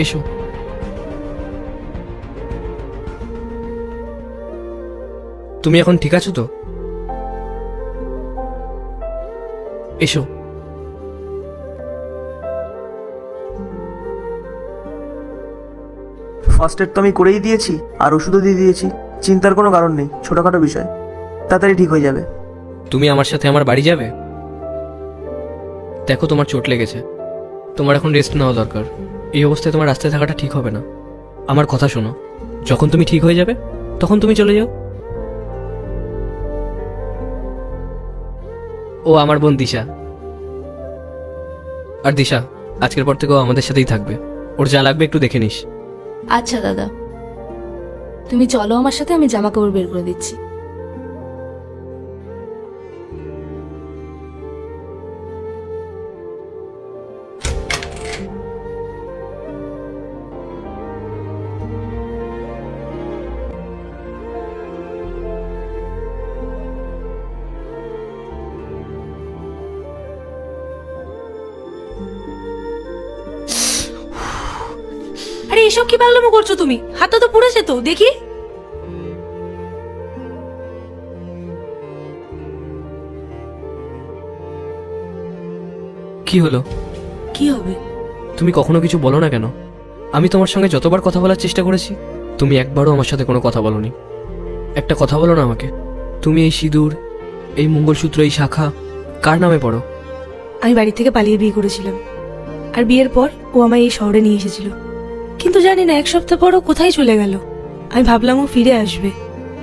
এসো। তুমি এখন ঠিক আছো তো? এসো। ফার্স্ট এড তো আমি করেই দিয়েছি, আর ওষুধও দিয়ে দিয়েছি। চিন্তার কোনো কারণ নেই, ছোটখাটো বিষয়, তাড়াতাড়ি ঠিক হয়ে যাবে। তুমি আমার সাথে আমার বাড়ি যাবে? দেখো, তোমার চোট লেগেছে, তোমার এখন রেস্ট নেওয়া দরকার। এই অবস্থায় তোমার রাস্তায় থাকাটা ঠিক হবে না। আমার কথা শোনো, যখন তুমি ঠিক হয়ে যাবে তখন তুমি চলে যাও। ও আমার বোন দিশা। আর দিশা, আজকের পর থেকে ও আমাদের সাথেই থাকবে। ওর যা লাগবে একটু দেখে নিস। আচ্ছা দাদা, তুমি চলো আমার সাথে, আমি জামা কাপড় বের করে দিচ্ছি। আরে এসব কি পাগলামো করছো তুমি? হাতটা তো পুড়েছে তো, দেখি। কি হলো? কি হবে? তুমি কখনো কিছু বলো না কেন? আমি তোমার সঙ্গে যতবার কথা বলার চেষ্টা করেছি, তুমি একবারও আমার সাথে কোনো কথা বলোনি। একটা কথা বলো না আমাকে, তুমি এই সিঁদুর, এই মঙ্গলসূত্র, এই শাখা কার নামে পড়ো? আমি বাড়ি থেকে পালিয়ে বিয়ে করেছিলাম, আর বিয়ের পর ও আমায় এই শহরে নিয়ে এসেছিল। কিন্তু জানি না 1 সপ্তাহ পর ও কোথায় চলে গেল। আমি ভাবলাম ও ফিরে আসবে,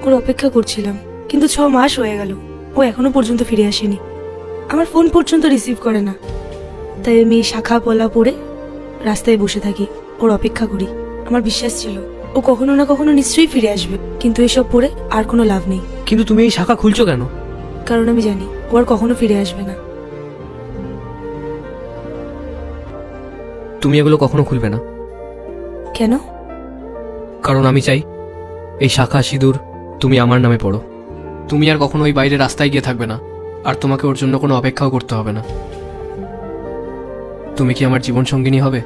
ওর অপেক্ষা করছিলাম, কিন্তু 6 মাস হয়ে গেল, ও এখনো পর্যন্ত ফিরে আসেনি। আমার ফোন পর্যন্ত রিসিভ করে না। তাই আমি এই শাখা পলা পরে রাস্তায় বসে থাকি, ওর অপেক্ষা করি। আমার বিশ্বাস ছিল ও কখনো না কখনো নিশ্চয়ই ফিরে আসবে, কিন্তু এসব পরে আর কোনো লাভ নেই। কিন্তু তুমি এই শাখা খুলছো কেন? কারণ আমি জানি ও আর কখনো ফিরে আসবে না। তুমি এগুলো কখনো খুলবে না। কেন? কারণ আমি চাই এই শাখা সিঁদুর তুমি আমার নামে পড়ো। তুমি আর কখনো ওই বাইরে রাস্তায় গিয়ে থাকবে না, আর তোমাকে ওর জন্য কোনো অপেক্ষাও করতে হবে না। তুমি কি আমার জীবন সঙ্গিনী হবে?